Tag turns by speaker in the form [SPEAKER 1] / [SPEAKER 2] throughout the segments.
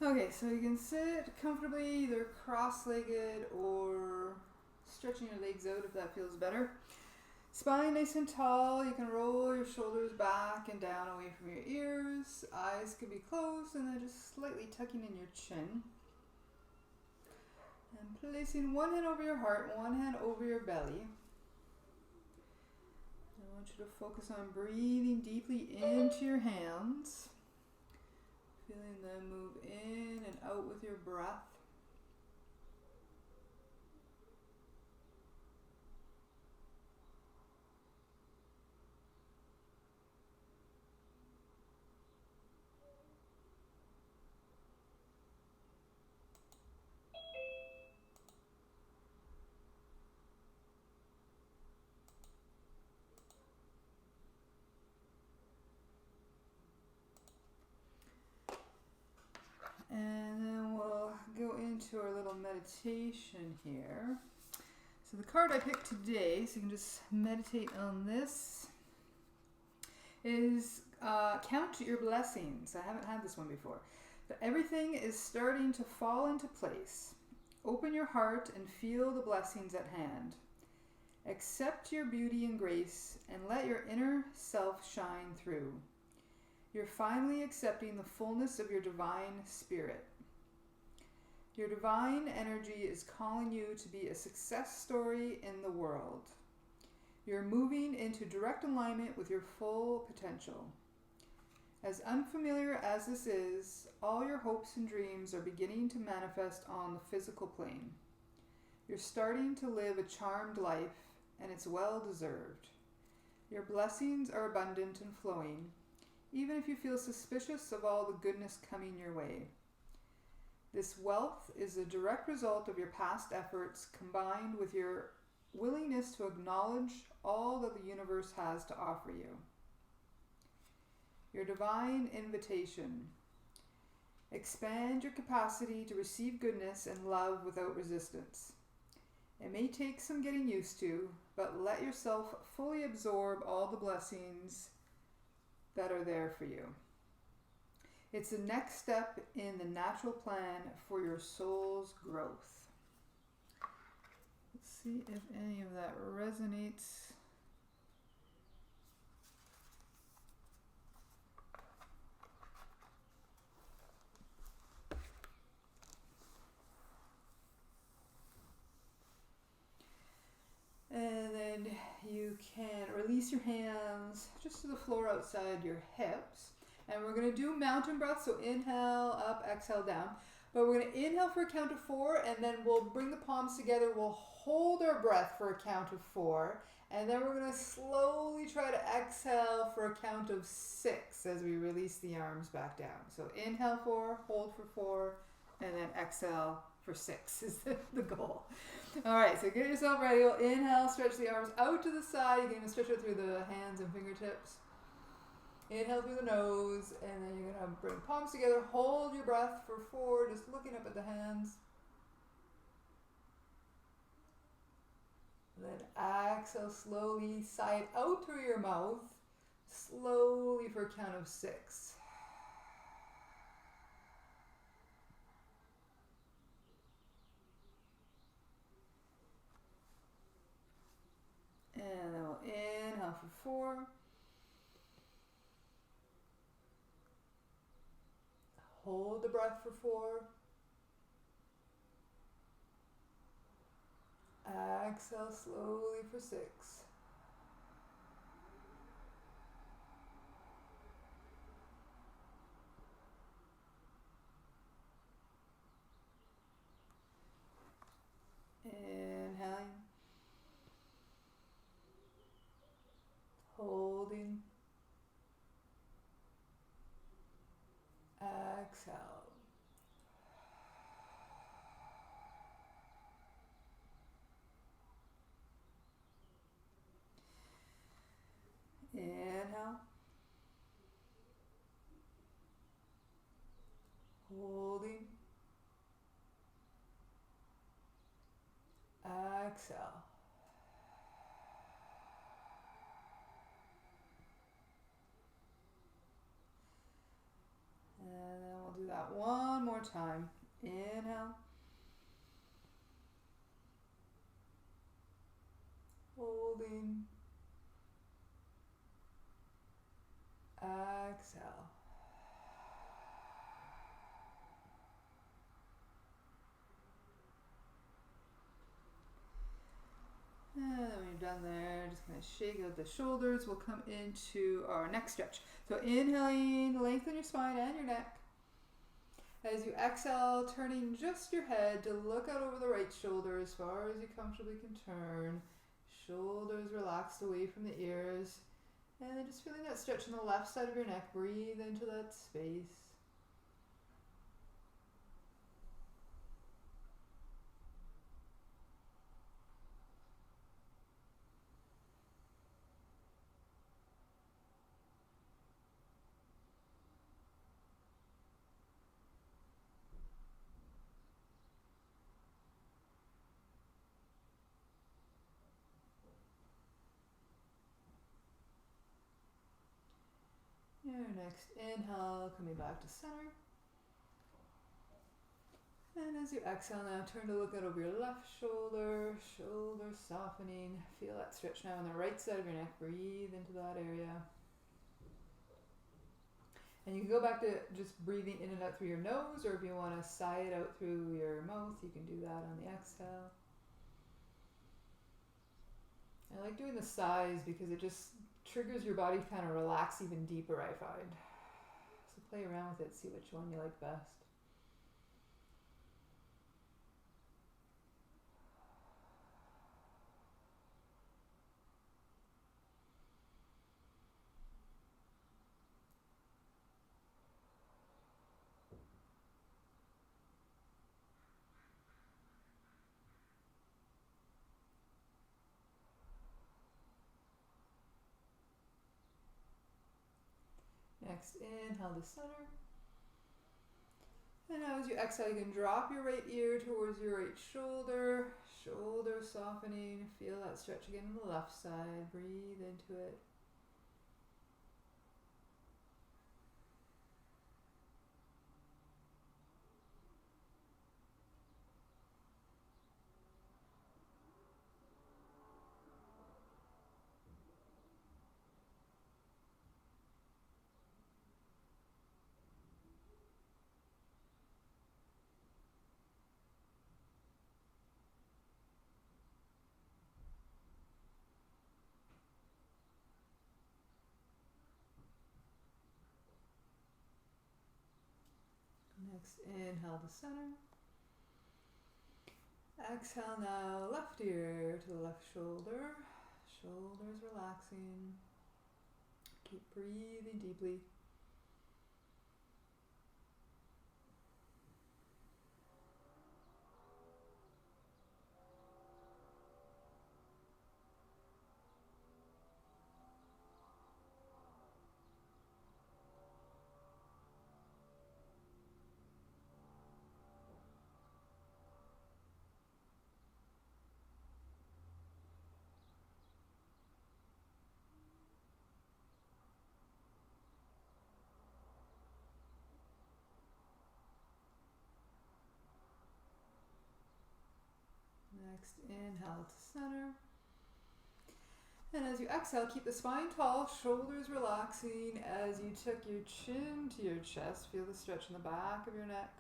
[SPEAKER 1] Okay, so you can sit comfortably, either cross-legged or stretching your legs out if that feels better. Spine nice and tall. You can roll your shoulders back and down away from your ears. Eyes could be closed and then just slightly tucking in your chin. And placing one hand over your heart, one hand over your belly. I want you to focus on breathing deeply into your hands. Feeling them move in and out with your breath. And then we'll go into our little meditation here. So the card I picked today, so you can just meditate on this, is count your blessings. I haven't had this one before. But everything is starting to fall into place. Open your heart and feel the blessings at hand. Accept your beauty and grace and let your inner self shine through. You're finally accepting the fullness of your divine spirit. Your divine energy is calling you to be a success story in the world. You're moving into direct alignment with your full potential. As unfamiliar as this is, all your hopes and dreams are beginning to manifest on the physical plane. You're starting to live a charmed life, and it's well deserved. Your blessings are abundant and flowing, even if you feel suspicious of all the goodness coming your way. This wealth is a direct result of your past efforts combined with your willingness to acknowledge all that the universe has to offer you. Your divine invitation. Expand your capacity to receive goodness and love without resistance. It may take some getting used to, but let yourself fully absorb all the blessings that are there for you. It's the next step in the natural plan for your soul's growth. Let's see if any of that resonates. And then you can release your hands just to the floor outside your hips. And we're going to do mountain breath. So inhale up, exhale down. But we're going to inhale for a count of 4, and then we'll bring the palms together. We'll hold our breath for a count of 4. And then we're going to slowly try to exhale for a count of 6 as we release the arms back down. So inhale 4, hold for 4, and then exhale for 6 is the goal. All right, so get yourself ready. We'll inhale, stretch the arms out to the side. You can even stretch it through the hands and fingertips. Inhale through the nose, and then you're going to bring palms together. Hold your breath for 4, just looking up at the hands. Then exhale slowly, sigh it out through your mouth, slowly for a count of 6. And then we'll inhale for 4. Hold the breath for 4. Exhale slowly for 6. Inhaling. Holding. Exhale. one more time. Inhale. Holding. Exhale. And when you're done there, just going to shake out the shoulders. We'll come into our neck stretch. So inhaling, lengthen your spine and your neck. As you exhale, turning just your head to look out over the right shoulder as far as you comfortably can turn. Shoulders relaxed away from the ears. And then just feeling that stretch on the left side of your neck. Breathe into that space. Your next inhale, coming back to center. And as you exhale now, turn to look out over your left shoulder, shoulder softening. Feel that stretch now on the right side of your neck. Breathe into that area. And you can go back to just breathing in and out through your nose, or if you want to sigh it out through your mouth, you can do that on the exhale. I like doing the sighs because it just triggers your body to kind of relax even deeper, I find. So play around with it, see which one you like best. Next, inhale to center. And now as you exhale, you can drop your right ear towards your right shoulder. Shoulder softening. Feel that stretch again on the left side. Breathe into it. Next, inhale to center. Exhale now, left ear to the left shoulder. Shoulders relaxing. Keep breathing deeply. Next, inhale to center. And as you exhale, keep the spine tall, shoulders relaxing. As you tuck your chin to your chest, feel the stretch in the back of your neck.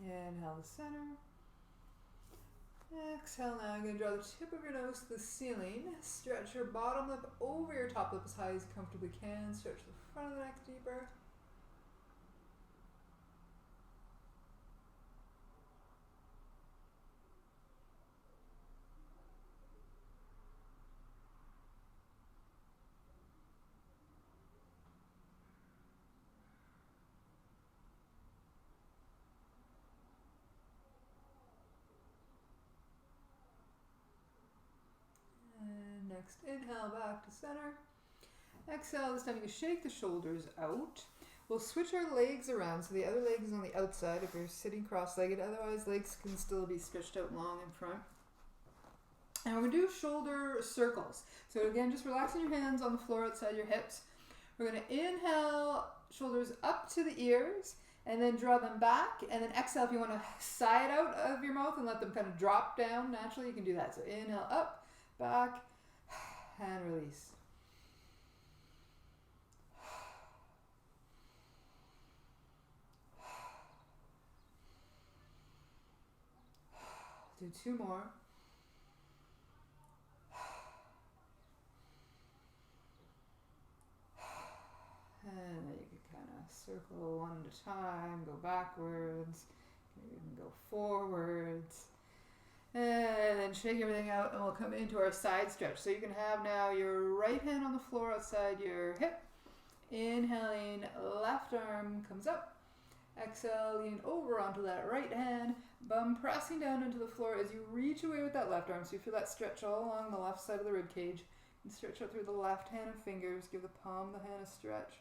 [SPEAKER 1] Inhale to center. Exhale now. I'm going to draw the tip of your nose to the ceiling. Stretch your bottom lip over your top lip as high as you comfortably can. Stretch the front of the neck deeper. Next, inhale back to center. Exhale, this time you can shake the shoulders out. We'll switch our legs around, so the other leg is on the outside if you're sitting cross-legged. Otherwise, legs can still be stretched out long in front. And we're going to do shoulder circles. So again, just relaxing your hands on the floor outside your hips. We're going to inhale, shoulders up to the ears, and then draw them back. And then exhale, if you want to sigh it out of your mouth and let them kind of drop down naturally, you can do that. So inhale up, back, and release. Do 2 more. And then you can kind of circle one at a time, go backwards, maybe even go forwards. And then shake everything out, and we'll come into our side stretch. So you can have now your right hand on the floor outside your hip. Inhaling, left arm comes up. Exhale, lean over onto that right hand, bum pressing down into the floor as you reach away with that left arm. So you feel that stretch all along the left side of the rib cage. And stretch out through the left hand and fingers. Give the palm of the hand a stretch.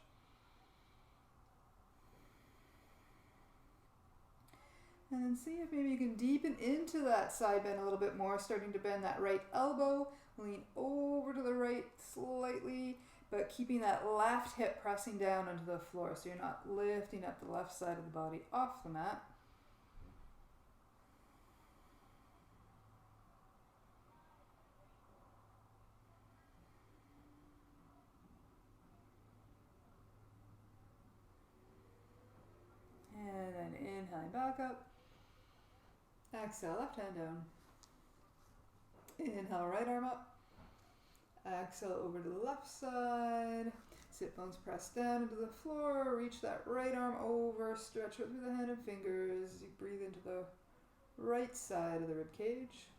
[SPEAKER 1] And then see if maybe you can deepen into that side bend a little bit more, starting to bend that right elbow. Lean over to the right slightly, but keeping that left hip pressing down onto the floor so you're not lifting up the left side of the body off the mat. And then inhaling back up. Exhale, left hand down. Inhale, right arm up. Exhale over to the left side. Sit bones press down into the floor. Reach that right arm over. Stretch out through the hand and fingers. You breathe into the right side of the rib cage.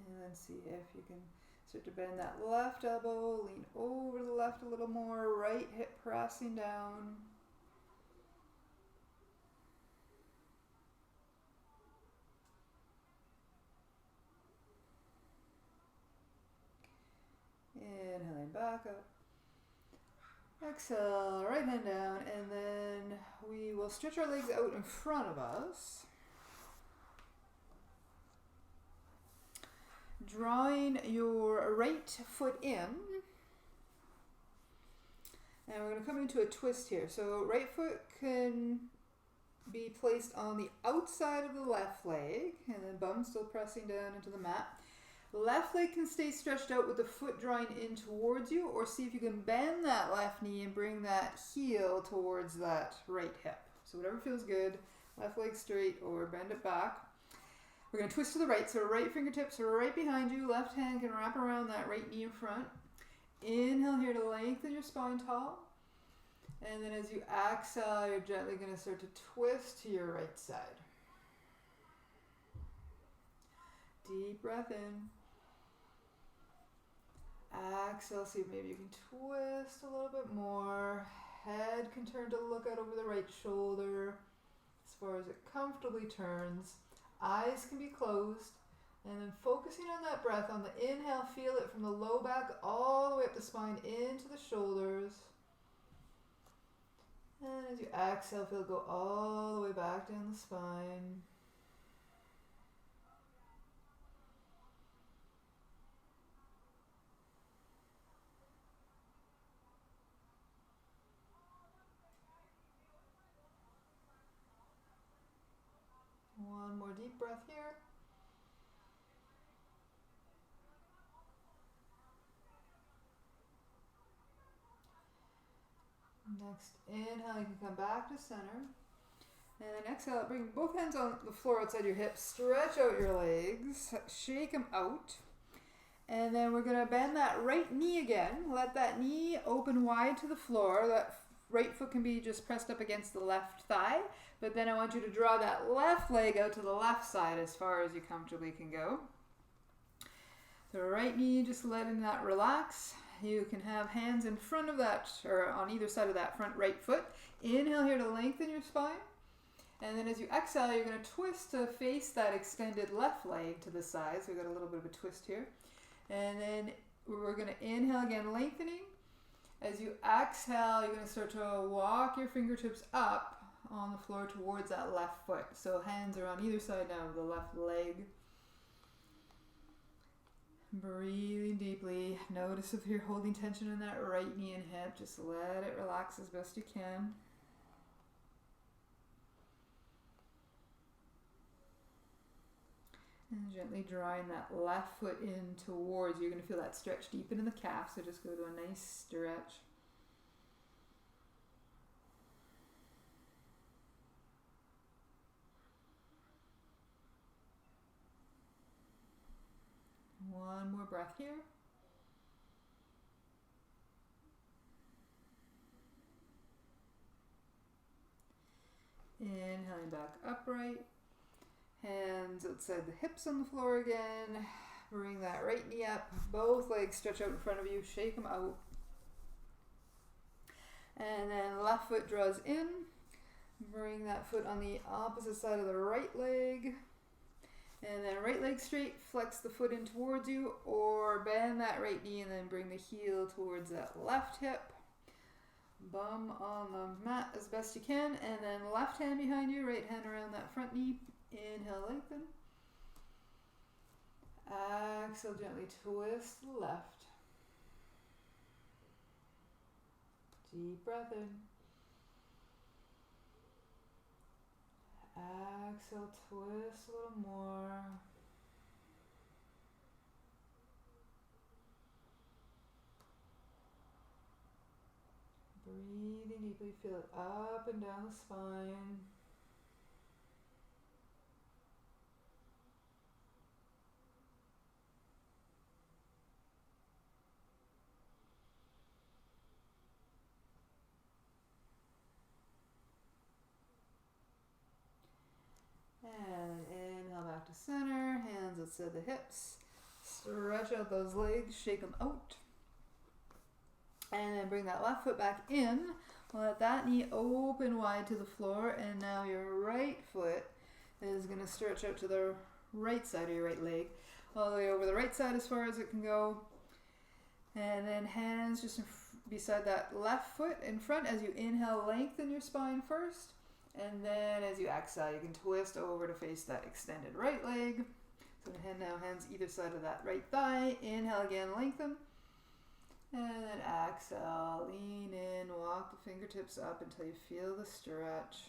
[SPEAKER 1] And then see if you can start to bend that left elbow. Lean over to the left a little more. Right hip pressing down. Inhaling back up. Exhale, right hand down, and then we will stretch our legs out in front of us. Drawing your right foot in. And we're going to come into a twist here. So right foot can be placed on the outside of the left leg, and then bum still pressing down into the mat. Left leg can stay stretched out with the foot drawing in towards you, or see if you can bend that left knee and bring that heel towards that right hip. So whatever feels good, left leg straight or bend it back. We're going to twist to the right, so right fingertips are right behind you. Left hand can wrap around that right knee in front. Inhale here to lengthen your spine tall. And then as you exhale, you're gently going to start to twist to your right side. Deep breath in. Exhale, see if maybe you can twist a little bit more. Head can turn to look out over the right shoulder as far as it comfortably turns. Eyes can be closed. And then focusing on that breath, on the inhale, feel it from the low back all the way up the spine into the shoulders. And as you exhale, feel it go all the way back down the spine. One more deep breath here. Next, inhale, you can come back to center. And then exhale, bring both hands on the floor outside your hips. Stretch out your legs. Shake them out. And then we're going to bend that right knee again. Let that knee open wide to the floor. That right foot can be just pressed up against the left thigh. But then I want you to draw that left leg out to the left side as far as you comfortably can go. So right knee, just letting that relax. you can have hands in front of that, or on either side of that front right foot. Inhale here to lengthen your spine. And then as you exhale, you're going to twist to face that extended left leg to the side. So we've got a little bit of a twist here. And then we're going to inhale again, lengthening. As you exhale, you're going to start to walk your fingertips up on the floor towards that left foot. So hands are on either side now of the left leg. Breathing deeply. Notice if you're holding tension in that right knee and hip. Just let it relax as best you can. And gently drawing that left foot in towards you. You're going to feel that stretch deepen in the calf, so just go to a nice stretch. One more breath here. Inhaling back upright. Hands outside the hips on the floor again. Bring that right knee up. Both legs stretch out in front of you. Shake them out. And then left foot draws in. Bring that foot on the opposite side of the right leg. And then right leg straight, flex the foot in towards you, or bend that right knee and then bring the heel towards that left hip. Bum on the mat as best you can, and then left hand behind you, right hand around that front knee. Inhale, lengthen. Exhale, gently twist left. Deep breath in. Exhale, twist a little more. Breathing deeply, feel it up and down the spine. And inhale back to center, hands outside the hips. Stretch out those legs, shake them out. And then bring that left foot back in. Let that knee open wide to the floor. And now your right foot is going to stretch out to the right side of your right leg. All the way over the right side as far as it can go. And then hands just beside that left foot in front. As you inhale, lengthen your spine first. And then as you exhale, you can twist over to face that extended right leg. So now hands either side of that right thigh. Inhale again, lengthen. And then exhale, lean in, walk the fingertips up until you feel the stretch.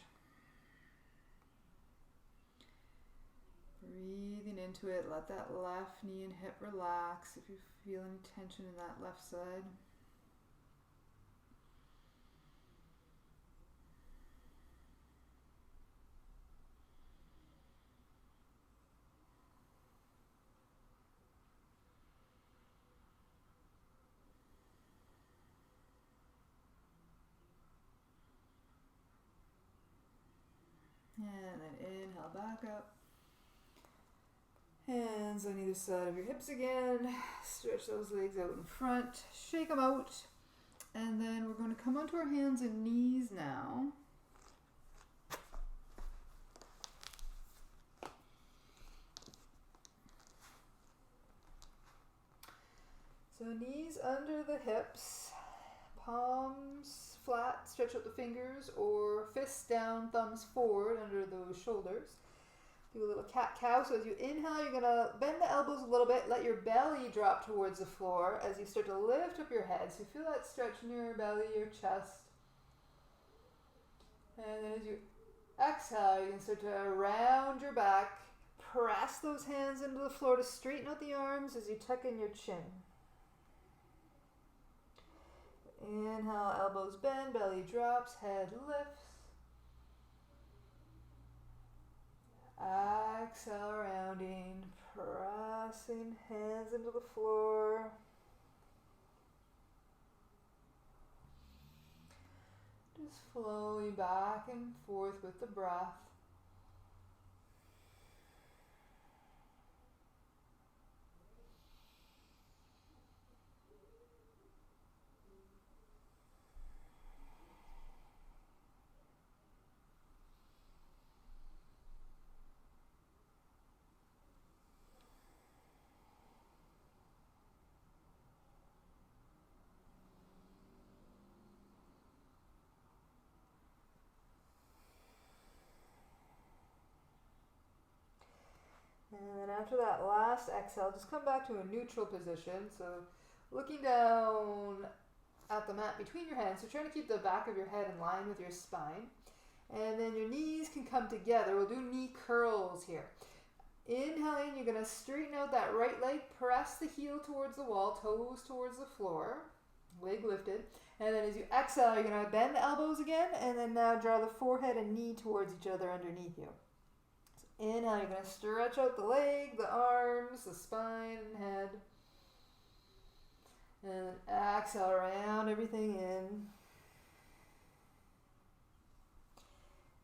[SPEAKER 1] Breathing into it, let that left knee and hip relax if you feel any tension in that left side. And then inhale back up. Hands on either side of your hips again. Stretch those legs out in front. Shake them out. And then we're going to come onto our hands and knees now. So knees under the hips. Palms flat, stretch out the fingers, or fists down, thumbs forward under those shoulders. Do a little cat-cow. So as you inhale, you're going to bend the elbows a little bit. Let your belly drop towards the floor as you start to lift up your head. So feel that stretch in your belly, your chest. And then as you exhale, you can start to round your back. Press those hands into the floor to straighten out the arms as you tuck in your chin. Inhale, elbows bend, belly drops, head lifts. Exhale, rounding, pressing hands into the floor. Just flowing back and forth with the breath. after that last exhale, just come back to a neutral position. So looking down at the mat between your hands. So trying to keep the back of your head in line with your spine. And then your knees can come together. We'll do knee curls here. Inhaling, you're going to straighten out that right leg. Press the heel towards the wall, toes towards the floor. Leg lifted. And then as you exhale, you're going to bend the elbows again. And then now draw the forehead and knee towards each other underneath you. So inhale, you're going to stretch out the leg, the arms, the spine, and head. And exhale, round everything in.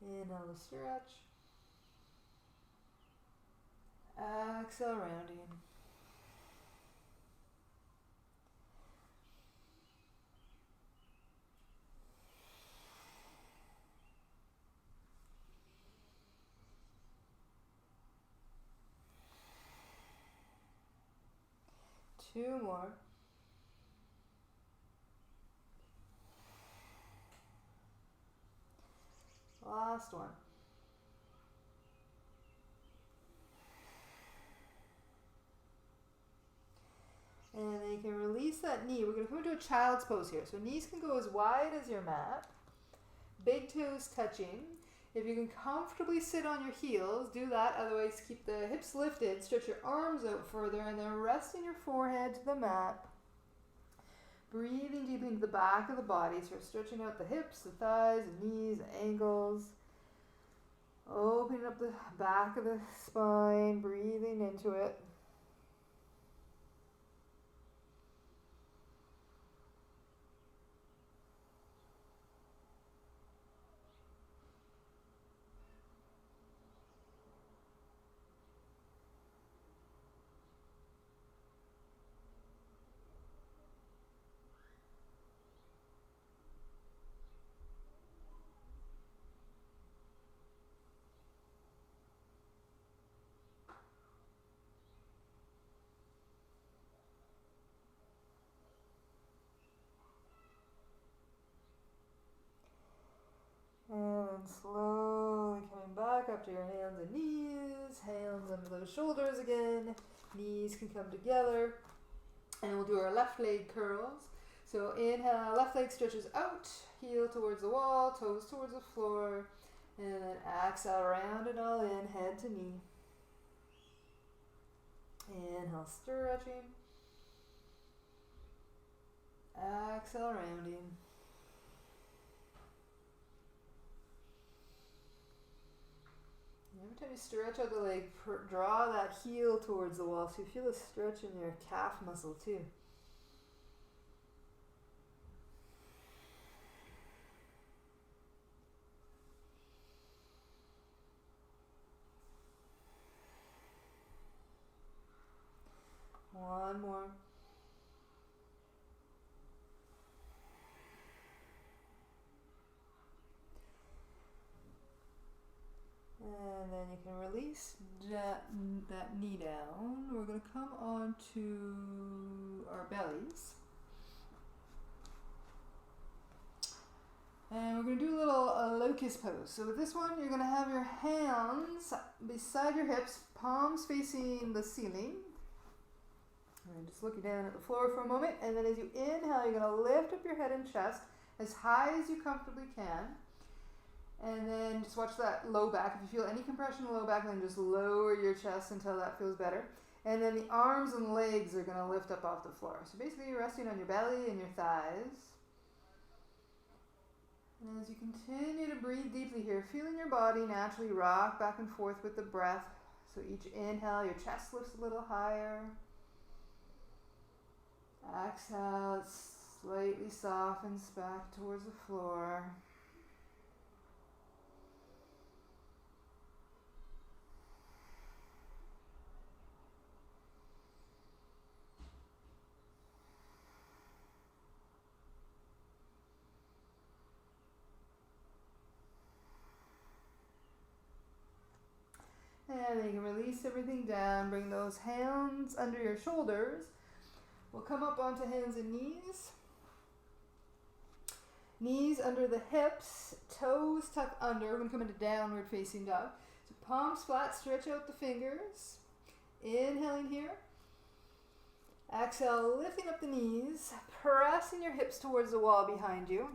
[SPEAKER 1] Inhale to stretch. Exhale, rounding. Two more. Last one. And then you can release that knee. We're going to come into a child's pose here. So knees can go as wide as your mat. Big toes touching. If you can comfortably sit on your heels, do that. Otherwise, keep the hips lifted. Stretch your arms out further and then resting your forehead to the mat. Breathing deeply into the back of the body. So we're stretching out the hips, the thighs, the knees, the ankles. Opening up the back of the spine. Breathing into it. And then slowly coming back up to your hands and knees, hands under those shoulders again, knees can come together, and we'll do our left leg curls. So inhale, left leg stretches out, heel towards the wall, toes towards the floor, and then exhale, round it all in, head to knee. Inhale, stretching. Exhale, rounding. Every time you stretch out the leg, draw that heel towards the wall so you feel a stretch in your calf muscle too. One more. And then you can release that knee down. We're going to come on to our bellies. And we're going to do a little locust pose. So with this one, you're going to have your hands beside your hips, palms facing the ceiling. And just looking down at the floor for a moment. And then as you inhale, you're going to lift up your head and chest as high as you comfortably can. And then just watch that low back. If you feel any compression in the low back, then just lower your chest until that feels better. And then the arms and legs are going to lift up off the floor. So basically you're resting on your belly and your thighs. And as you continue to breathe deeply here, feeling your body naturally rock back and forth with the breath. So each inhale, your chest lifts a little higher. Exhale, it slightly softens back towards the floor. And then you can release everything down, bring those hands under your shoulders. We'll come up onto hands and knees. Knees under the hips, toes tuck under. We're going to come into downward facing dog. So palms flat, stretch out the fingers. Inhaling here. Exhale, lifting up the knees, pressing your hips towards the wall behind you.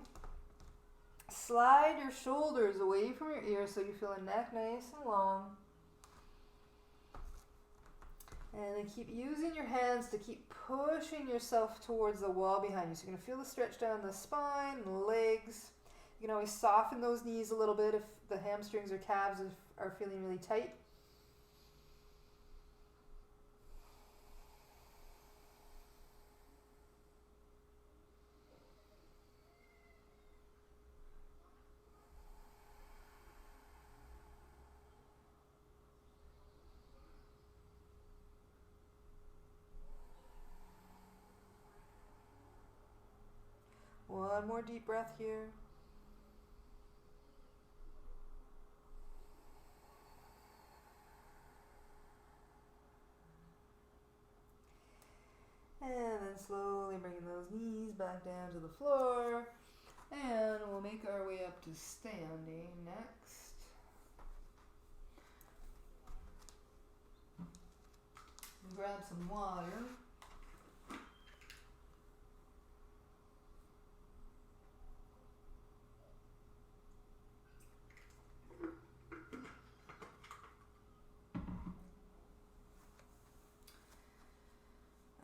[SPEAKER 1] Slide your shoulders away from your ears so you feel the neck nice and long. And then keep using your hands to keep pushing yourself towards the wall behind you. So you're going to feel the stretch down the spine and the legs. You can always soften those knees a little bit if the hamstrings or calves are feeling really tight. One more deep breath here. And then slowly bringing those knees back down to the floor. And we'll make our way up to standing next. Grab some water.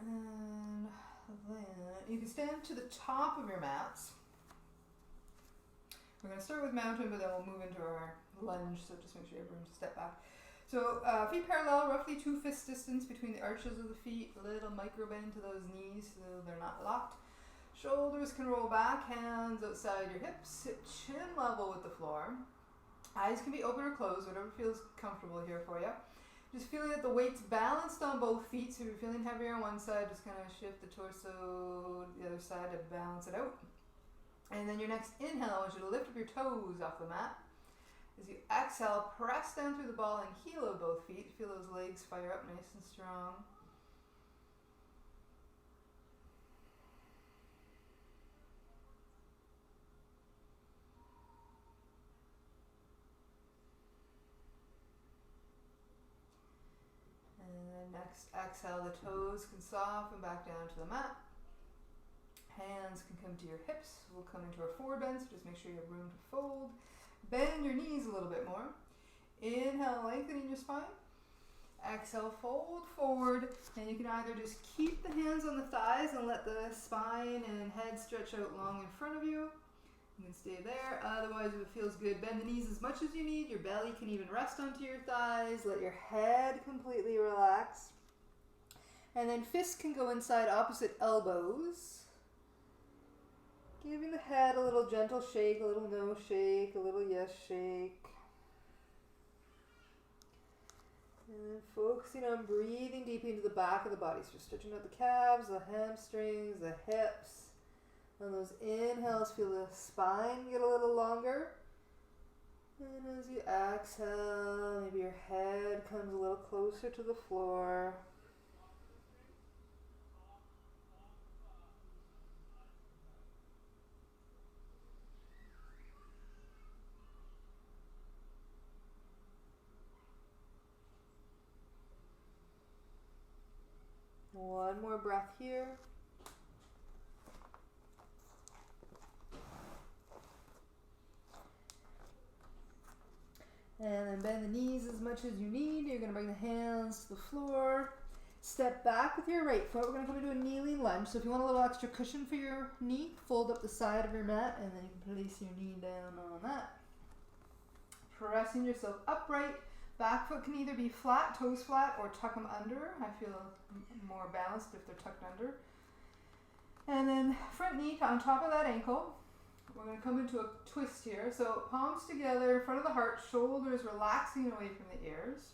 [SPEAKER 1] And then you can stand to the top of your mats. We're going to start with mountain, but then we'll move into our lunge, so just make sure you have room to step back. So feet parallel, roughly 2 fist distance between the arches of the feet, a little micro bend to those knees so they're not locked. Shoulders can roll back, hands outside your hips, sit chin level with the floor. Eyes can be open or closed, whatever feels comfortable here for you. Just feeling that the weight's balanced on both feet, so if you're feeling heavier on one side, just kind of shift the torso to the other side to balance it out. And then your next inhale, I want you to lift up your toes off the mat. As you exhale, press down through the ball and heel of both feet. Feel those legs fire up nice and strong. Next, exhale, the toes can soften back down to the mat. Hands can come to your hips. We'll come into our forward bend, so just make sure you have room to fold. Bend your knees a little bit more. Inhale, lengthening your spine. Exhale, fold forward. And you can either just keep the hands on the thighs and let the spine and head stretch out long in front of you. You can stay there. Otherwise, if it feels good, bend the knees as much as you need. Your belly can even rest onto your thighs. Let your head completely relax. And then fists can go inside opposite elbows. Giving the head a little gentle shake, a little no shake, a little yes shake. And then focusing on breathing deep into the back of the body. So stretching out the calves, the hamstrings, the hips. On those inhales, feel the spine get a little longer. And as you exhale, maybe your head comes a little closer to the floor. One more breath here. And then bend the knees as much as you need. You're going to bring the hands to the floor. Step back with your right foot. We're going to come into a kneeling lunge. So if you want a little extra cushion for your knee, fold up the side of your mat and then you can place your knee down on that. Pressing yourself upright. Back foot can either be flat, toes flat, or tuck them under. I feel more balanced if they're tucked under. And then front knee on top of that ankle. We're going to come into a twist here. So palms together in front of the heart, shoulders relaxing away from the ears.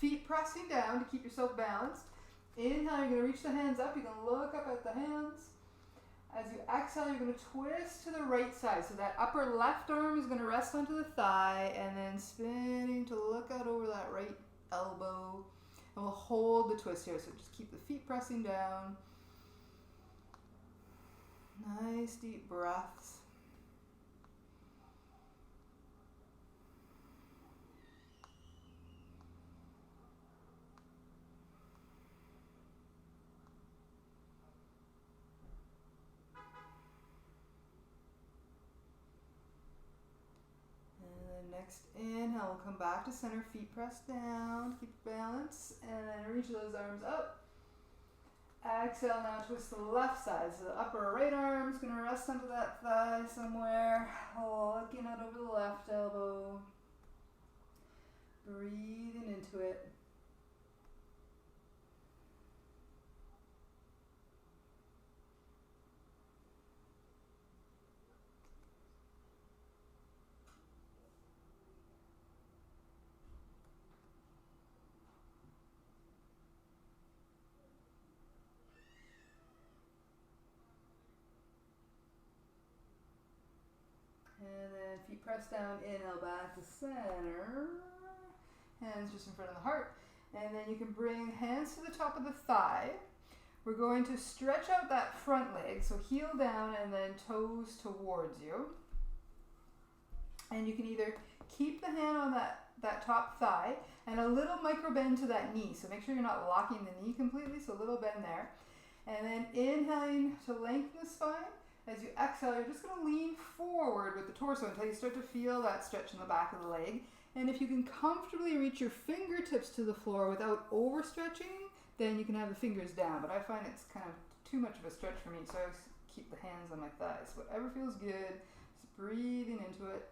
[SPEAKER 1] Feet pressing down to keep yourself balanced. Inhale, you're going to reach the hands up. You can look up at the hands. As you exhale, you're going to twist to the right side. So that upper left arm is going to rest onto the thigh and then spinning to look out over that right elbow. And we'll hold the twist here. So just keep the feet pressing down. Nice deep breaths. Next inhale, we'll come back to center, feet pressed down, keep balance, and then reach those arms up. Exhale, now twist to the left side. So the upper right arm's going to rest onto that thigh somewhere, looking out over the left elbow. Breathing into it. And then feet press down, inhale back to center. Hands just in front of the heart. And then you can bring hands to the top of the thigh. We're going to stretch out that front leg, so heel down and then toes towards you. And you can either keep the hand on that top thigh and a little micro bend to that knee. So make sure you're not locking the knee completely, so a little bend there. And then inhaling to lengthen the spine. As you exhale, you're just going to lean forward with the torso until you start to feel that stretch in the back of the leg. And if you can comfortably reach your fingertips to the floor without overstretching, then you can have the fingers down. But I find it's kind of too much of a stretch for me, so I always keep the hands on my thighs. Whatever feels good, just breathing into it.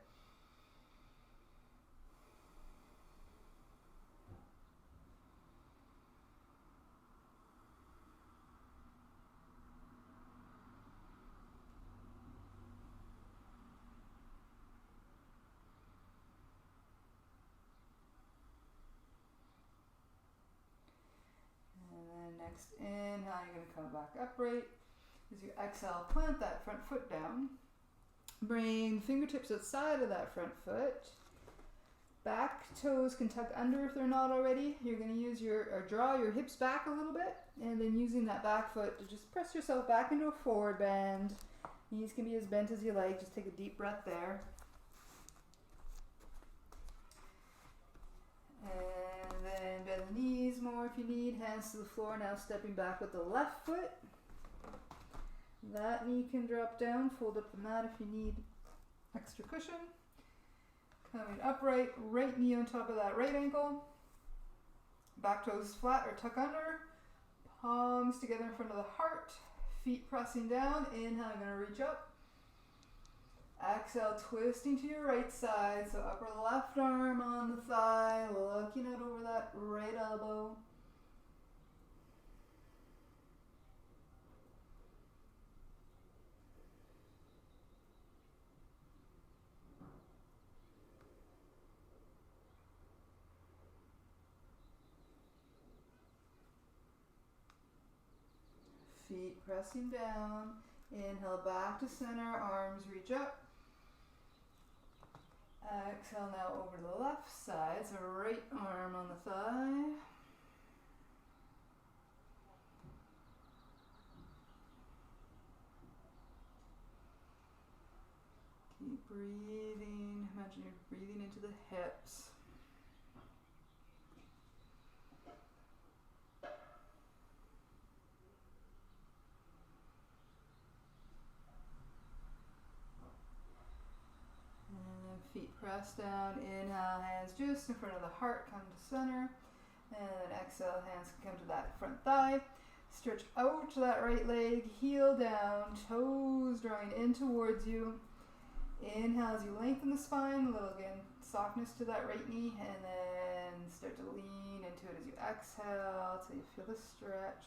[SPEAKER 1] Next inhale, you're going to come back upright. As you exhale, plant that front foot down. Bring fingertips outside of that front foot. Back toes can tuck under if they're not already. You're going to use draw your hips back a little bit, and then using that back foot to just press yourself back into a forward bend. Knees can be as bent as you like. Just take a deep breath there. And then bend the knees more if you need. Hands to the floor. Now stepping back with the left foot. That knee can drop down. Fold up the mat if you need extra cushion. Coming upright. Right knee on top of that right ankle. Back toes flat or tuck under. Palms together in front of the heart. Feet pressing down. Inhale, I'm going to reach up. Exhale, twisting to your right side. So upper left arm on the thigh, looking out over that right elbow. Feet pressing down. Inhale back to center, arms reach up. Exhale now over to the left side, so right arm on the thigh. Keep breathing. Imagine you're breathing into the hips. Feet press down, inhale, hands just in front of the heart, come to center, and then exhale, hands come to that front thigh, stretch out to that right leg, heel down, toes drawing in towards you. Inhale as you lengthen the spine, a little again, softness to that right knee, and then start to lean into it as you exhale till you feel the stretch.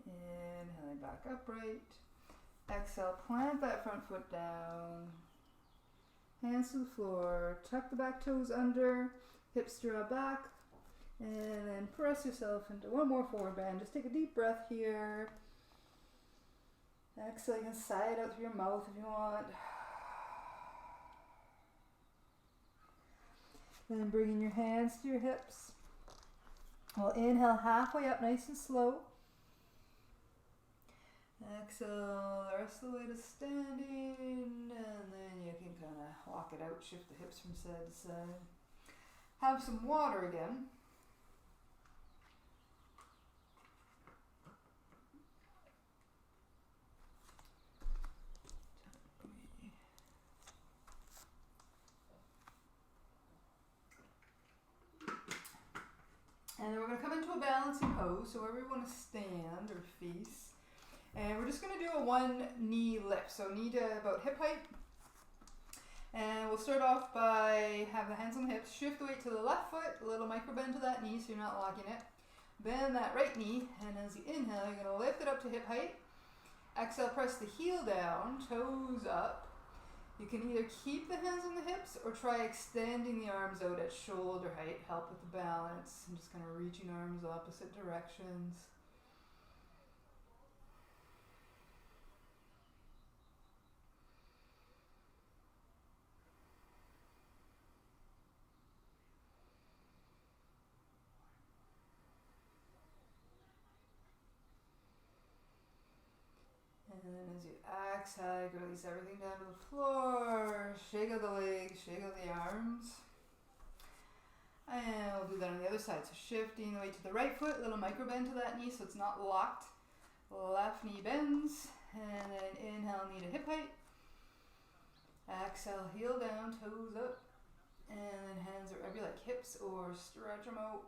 [SPEAKER 1] Inhaling back upright. Exhale, plant that front foot down. Hands to the floor. Tuck the back toes under. Hips draw back. And then press yourself into one more forward bend. Just take a deep breath here. Exhale, you can sigh it out through your mouth if you want. Then bringing your hands to your hips. We'll inhale halfway up nice and slow. Exhale the rest of the way to standing, and then you can kind of walk it out, shift the hips from side to side. Have some water again. And then we're going to come into a balancing pose, so wherever you want to stand or face. And we're just going to do a one knee lift, so knee to about hip height. And we'll start off by have the hands on the hips, shift the weight to the left foot, a little micro bend to that knee so you're not locking it. Bend that right knee, and as you inhale, you're going to lift it up to hip height. Exhale, press the heel down, toes up. You can either keep the hands on the hips or try extending the arms out at shoulder height, help with the balance. I'm just kind of reaching arms opposite directions. And then as you exhale, you release everything down to the floor. Shake out the legs, shake out the arms. And we'll do that on the other side. So shifting the weight to the right foot, little micro bend to that knee so it's not locked. Left knee bends, and then inhale, knee to hip height. Exhale, heel down, toes up. And then hands wherever you like, hips or stretch them out.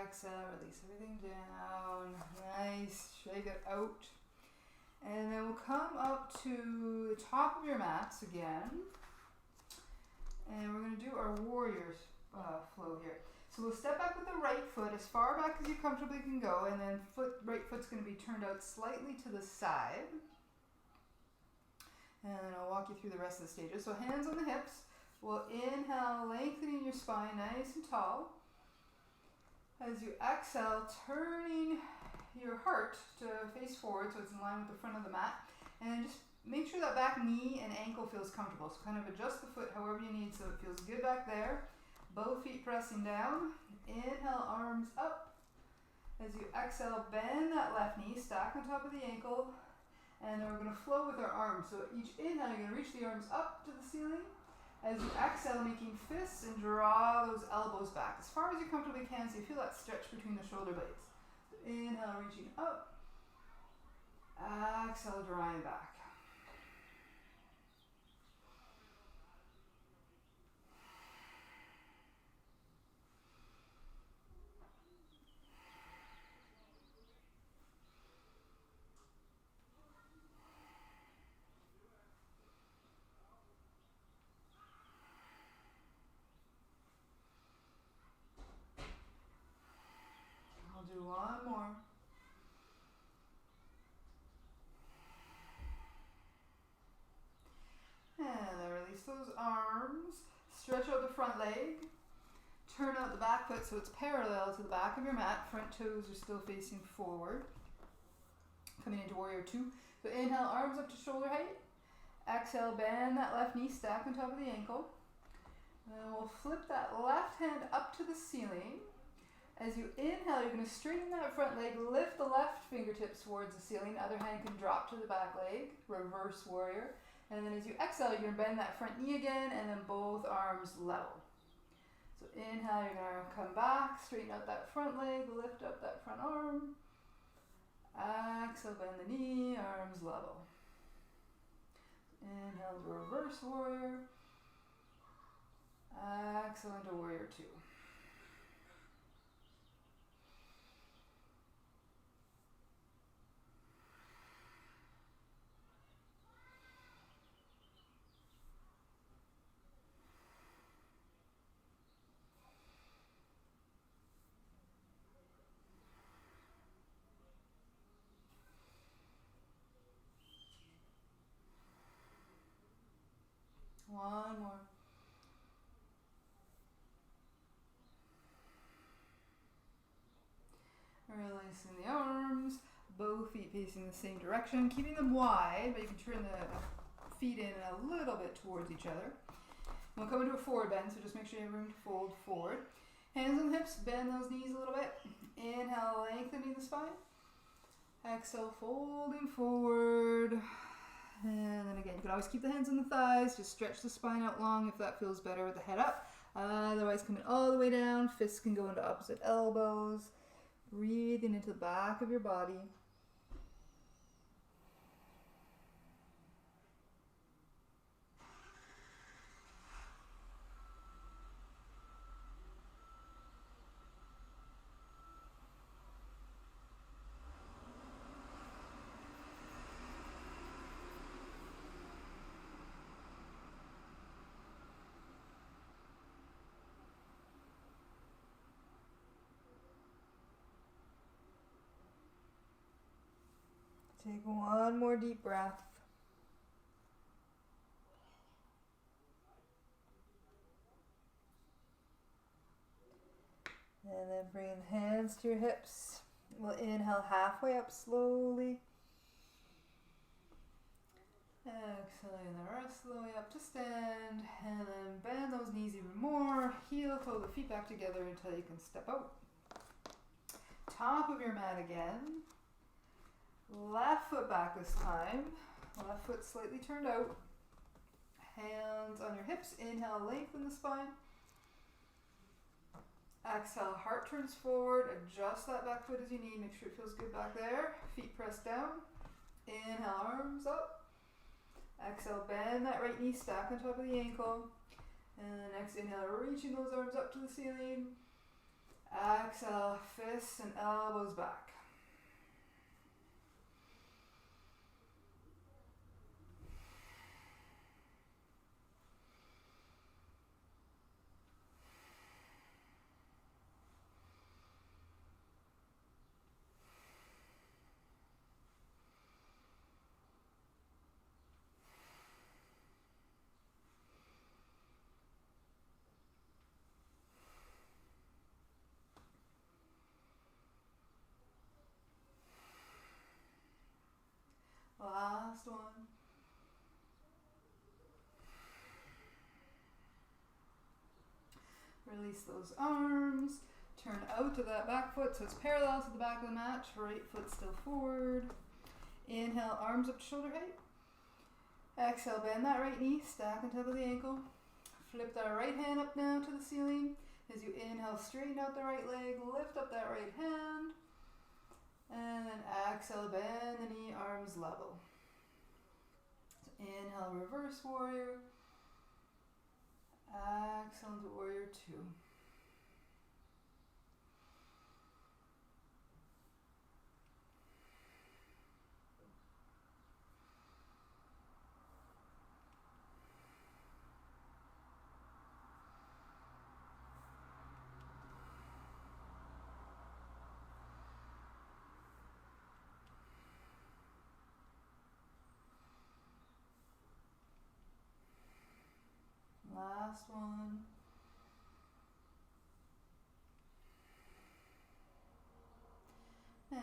[SPEAKER 1] Exhale, release everything down. Nice. Shake it out. And then we'll come up to the top of your mats again. And we're going to do our warriors flow here. So we'll step back with the right foot as far back as you comfortably can go. And then right foot's going to be turned out slightly to the side. And then I'll walk you through the rest of the stages. So hands on the hips. We'll inhale, lengthening your spine nice and tall. As you exhale, turning your heart to face forward so it's in line with the front of the mat. And just make sure that back knee and ankle feels comfortable. So kind of adjust the foot however you need so it feels good back there. Both feet pressing down. Inhale, arms up. As you exhale, bend that left knee, stack on top of the ankle. And then we're going to flow with our arms. So each inhale, you're going to reach the arms up to the ceiling. As you exhale, making fists and draw those elbows back as far as you comfortably can so you feel that stretch between the shoulder blades. So inhale, reaching up. Exhale, drawing back. I'll do one more. And then release those arms. Stretch out the front leg. Turn out the back foot so it's parallel to the back of your mat. Front toes are still facing forward. Coming into warrior two. So inhale, arms up to shoulder height. Exhale, bend that left knee, stack on top of the ankle. And then we'll flip that left hand up to the ceiling. As you inhale, you're going to straighten that front leg, lift the left fingertips towards the ceiling. Other hand can drop to the back leg, reverse warrior. And then as you exhale, you're going to bend that front knee again, and then both arms level. So inhale, you're going to come back, straighten out that front leg, lift up that front arm. Exhale, bend the knee, arms level. Inhale to reverse warrior. Exhale into warrior two. One more. releasing the arms, both feet facing the same direction, keeping them wide, but you can turn the feet in a little bit towards each other. We'll come into a forward bend, so just make sure you have room to fold forward. Hands on the hips, bend those knees a little bit. Inhale, lengthening the spine. Exhale, folding forward. And then again, you can always keep the hands on the thighs, just stretch the spine out long if that feels better with the head up. Otherwise, coming all the way down, fists can go into opposite elbows. Breathing into the back of your body. Take one more deep breath. And then bring the hands to your hips. We'll inhale halfway up slowly. Exhaling the rest of the way up to stand. And then bend those knees even more. Heel, toe the feet back together until you can step out. Top of your mat again. Left foot back this time. Left foot slightly turned out. Hands on your hips. Inhale, lengthen the spine. Exhale, heart turns forward. Adjust that back foot as you need. Make sure it feels good back there. Feet pressed down. Inhale, arms up. Exhale, bend that right knee, stack on top of the ankle. And then exhale, reaching those arms up to the ceiling. Exhale, fists and elbows back. Last one. Release those arms. Turn out to that back foot so it's parallel to the back of the mat. Right foot still forward. Inhale, arms up to shoulder height. Exhale, bend that right knee, stack on top of the ankle. Flip that right hand up now to the ceiling. As you inhale, straighten out the right leg, lift up that right hand. And then exhale, bend the knee, arms level. So inhale, reverse warrior. Exhale into warrior two. Last one. And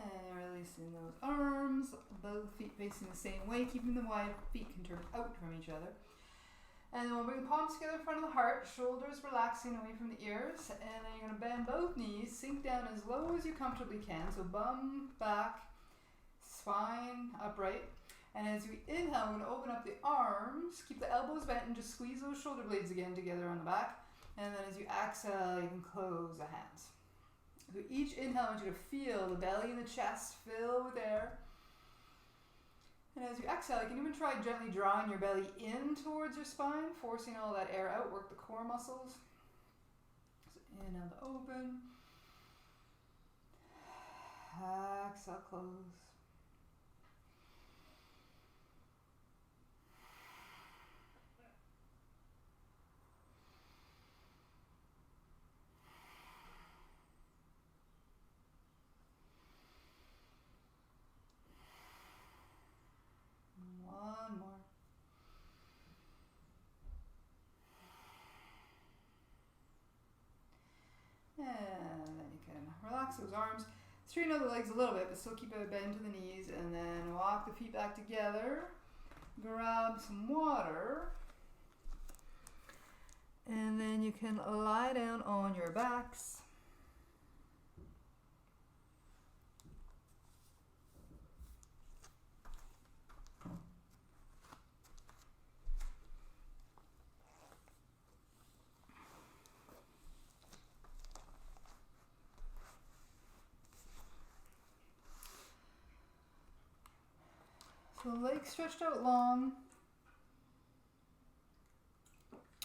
[SPEAKER 1] releasing those arms, both feet facing the same way, keeping them wide, feet can turn out from each other. And then we'll bring the palms together in front of the heart, shoulders relaxing away from the ears, and then you're going to bend both knees, sink down as low as you comfortably can, so bum back, spine upright. And as you inhale, we're going to open up the arms, keep the elbows bent and just squeeze those shoulder blades again together on the back. And then as you exhale, you can close the hands. So each inhale, I want you to feel the belly and the chest fill with air. And as you exhale, you can even try gently drawing your belly in towards your spine, forcing all that air out, work the core muscles. So inhale to open. Exhale, close. One more. And then you can relax those arms. Straighten out the legs a little bit, but still keep a bend to the knees, and then walk the feet back together. Grab some water. And then you can lie down on your backs. So legs stretched out long.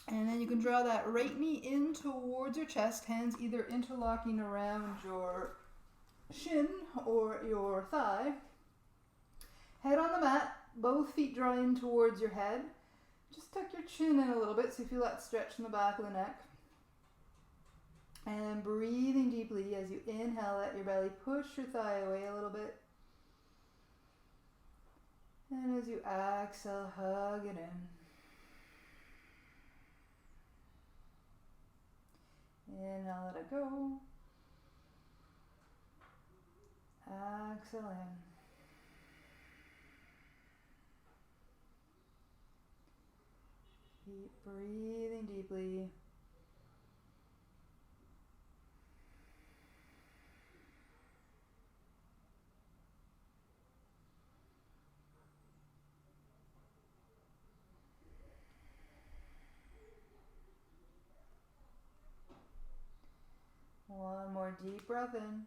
[SPEAKER 1] And then you can draw that right knee in towards your chest, hands either interlocking around your shin or your thigh. Head on the mat, both feet draw in towards your head. Just tuck your chin in a little bit so you feel that stretch in the back of the neck. And breathing deeply as you inhale, let your belly push your thigh away a little bit. And as you exhale, hug it in. Inhale, let it go. Exhale in. Keep breathing deeply. One more deep breath in.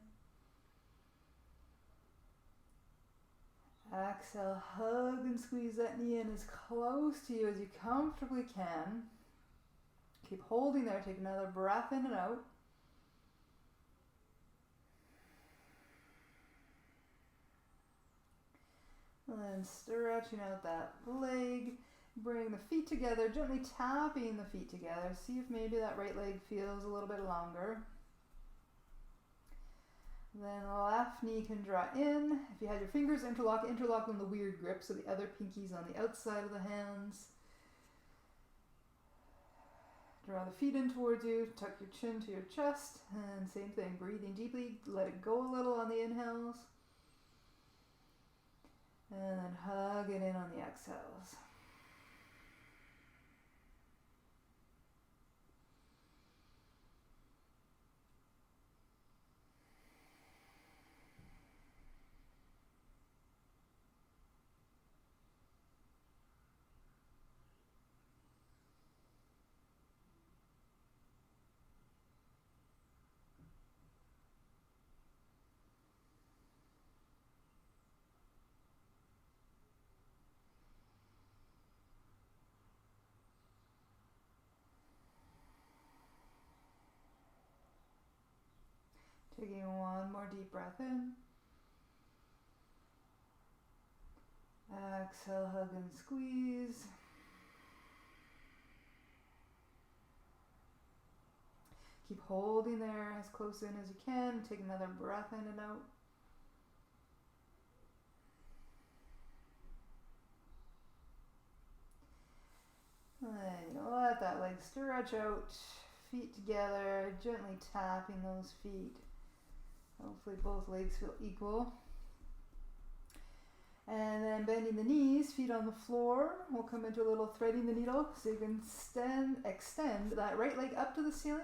[SPEAKER 1] Exhale, hug and squeeze that knee in as close to you as you comfortably can. Keep holding there. Take another breath in and out. And then stretching out that leg. Bring the feet together, gently tapping the feet together. See if maybe that right leg feels a little bit longer. Then left knee can draw in. If you had your fingers interlock them the weird grip, so the other pinky's on the outside of the hands. Draw the feet in towards you, tuck your chin to your chest, and same thing, breathing deeply, let it go a little on the inhales. And then hug it in on the exhales. Taking one more deep breath in. Exhale, hug and squeeze. Keep holding there as close in as you can. Take another breath in and out. And let that leg stretch out. Feet together, gently tapping those feet. Hopefully both legs feel equal. And then bending the knees, feet on the floor. We'll come into a little threading the needle so you can extend that right leg up to the ceiling.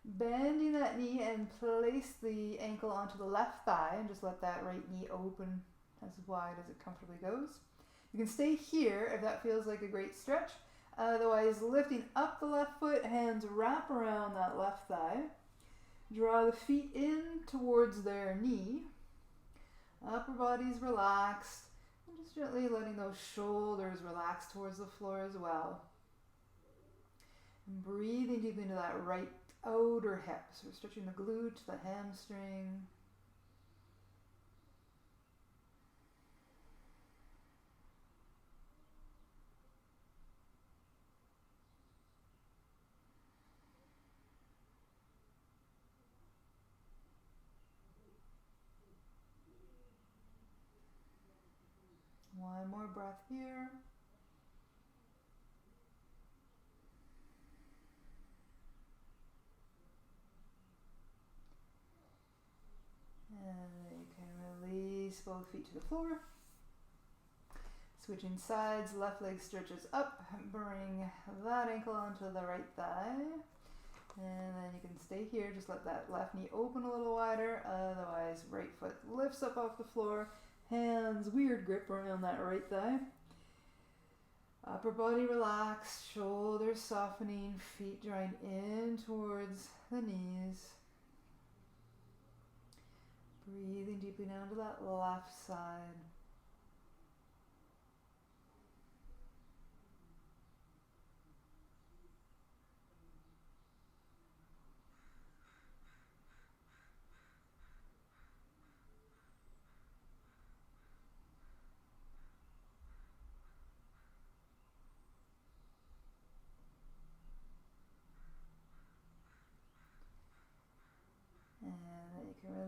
[SPEAKER 1] Bending that knee and place the ankle onto the left thigh and just let that right knee open as wide as it comfortably goes. You can stay here if that feels like a great stretch. Otherwise, lifting up the left foot, hands wrap around that left thigh. Draw the feet in towards their knee. Upper body's relaxed. And just gently letting those shoulders relax towards the floor as well. And breathing deep into that right outer hip. So we're stretching the glute, the hamstring. One more breath here. And release both feet to the floor. Switching sides, left leg stretches up, bring that ankle onto the right thigh. And then you can stay here, just let that left knee open a little wider, otherwise right foot lifts up off the floor, hands, weird grip around that right thigh. Upper body relaxed, shoulders softening, feet drawing in towards the knees. Breathing deeply down to that left side.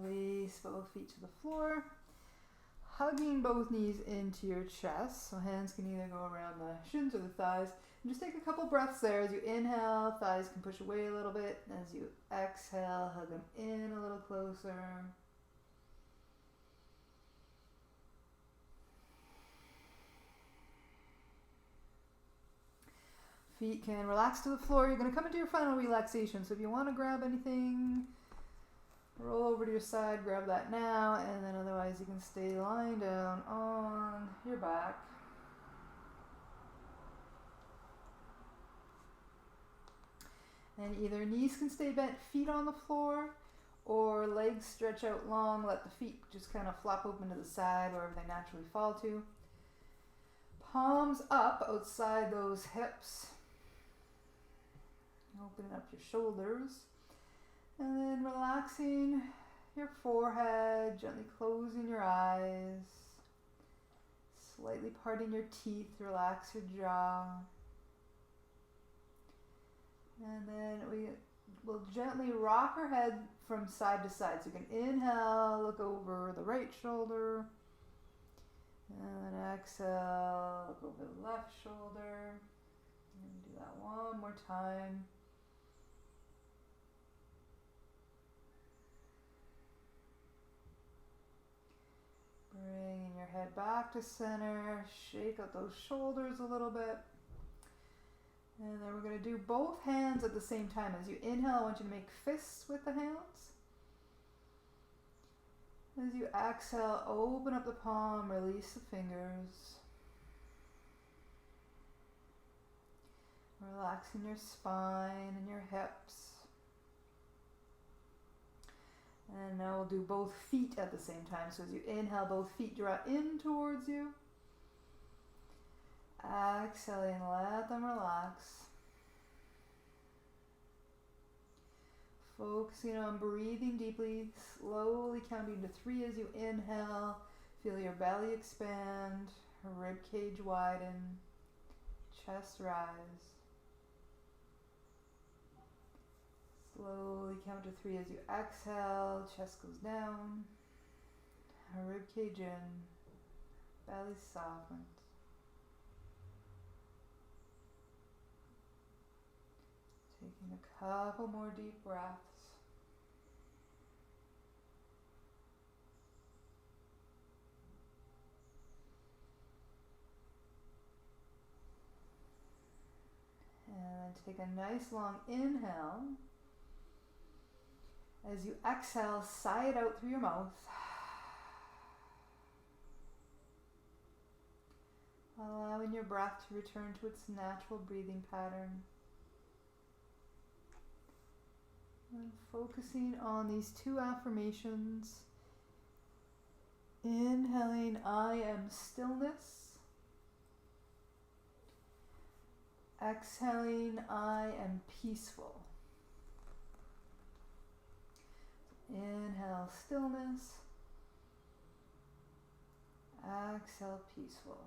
[SPEAKER 1] Release both feet to the floor, hugging both knees into your chest. So hands can either go around the shins or the thighs. And just take a couple breaths there. As you inhale, thighs can push away a little bit. As you exhale, hug them in a little closer. Feet can relax to the floor. You're going to come into your final relaxation. So if you want to grab anything, roll over to your side, grab that now, and then otherwise you can stay lying down on your back. And either knees can stay bent, feet on the floor, or legs stretch out long, let the feet just kind of flop open to the side wherever they naturally fall to. Palms up outside those hips. Opening up your shoulders. And then relaxing your forehead, gently closing your eyes, slightly parting your teeth, relax your jaw. And then we will gently rock our head from side to side. So you can inhale, look over the right shoulder, and then exhale, look over the left shoulder. And do that one more time. Bringing your head back to center, shake out those shoulders a little bit. And then we're going to do both hands at the same time. As you inhale, I want you to make fists with the hands. As you exhale, open up the palm, release the fingers. Relaxing your spine and your hips. And now we'll do both feet at the same time. So as you inhale, both feet draw in towards you. Exhaling, let them relax. Focusing on breathing deeply, slowly counting to 3 as you inhale. Feel your belly expand, rib cage widen, chest rise. Slowly count to 3 as you exhale, chest goes down, rib cage in, belly softens. Taking a couple more deep breaths. And take a nice long inhale. As you exhale, sigh it out through your mouth. Allowing your breath to return to its natural breathing pattern. And focusing on these 2 affirmations. Inhaling, I am stillness. Exhaling, I am peaceful. Inhale, stillness. Exhale, peaceful.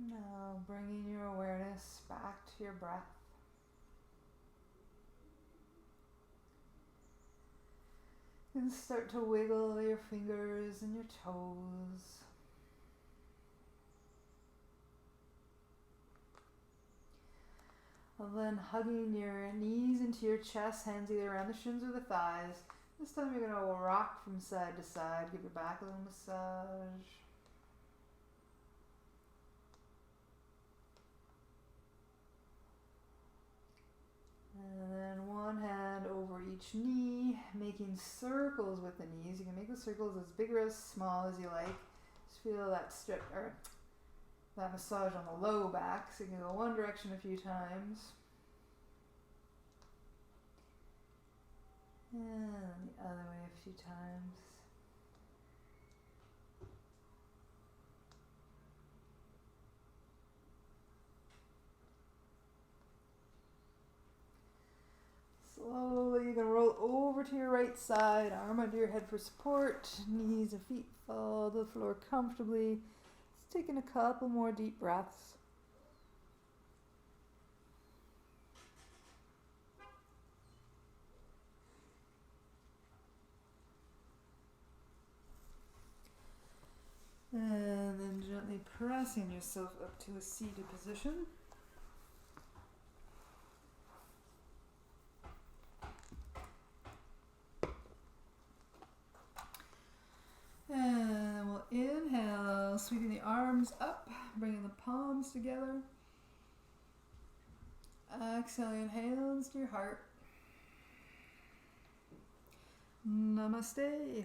[SPEAKER 1] Now bringing your awareness back to your breath. And start to wiggle your fingers and your toes. And then hugging your knees into your chest, hands either around the shins or the thighs. This time you're going to rock from side to side. Give your back a little massage. And then one hand over each knee, making circles with the knees. You can make the circles as big or as small as you like. Just feel that stretch or that massage on the low back. So you can go one direction a few times. And the other way a few times. Slowly you can roll over to your right side, arm under your head for support, knees and feet fall to the floor comfortably. Just taking a couple more deep breaths. And then gently pressing yourself up to a seated position. And we'll inhale, sweeping the arms up, bringing the palms together. Exhaling hands to your heart. Namaste.